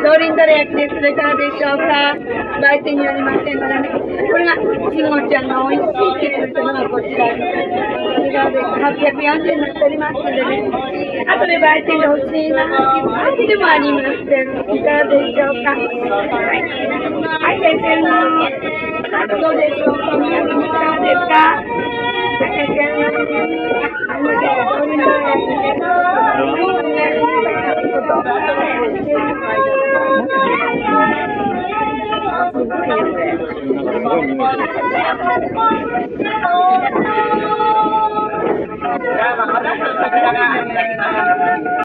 ドリンドレ焼きです。それからでしょうか。売店にありませんからね。これがしごちゃんが美味しいって言ってるのがこちらです。こちらで840円になっておりますのでね。あとで売店で欲しいなっていう感じでもありません。いかがでしょうか。はい、先生のどうでしょうか。皆さんいかがですか。先生のドリンドレ焼きです。すごい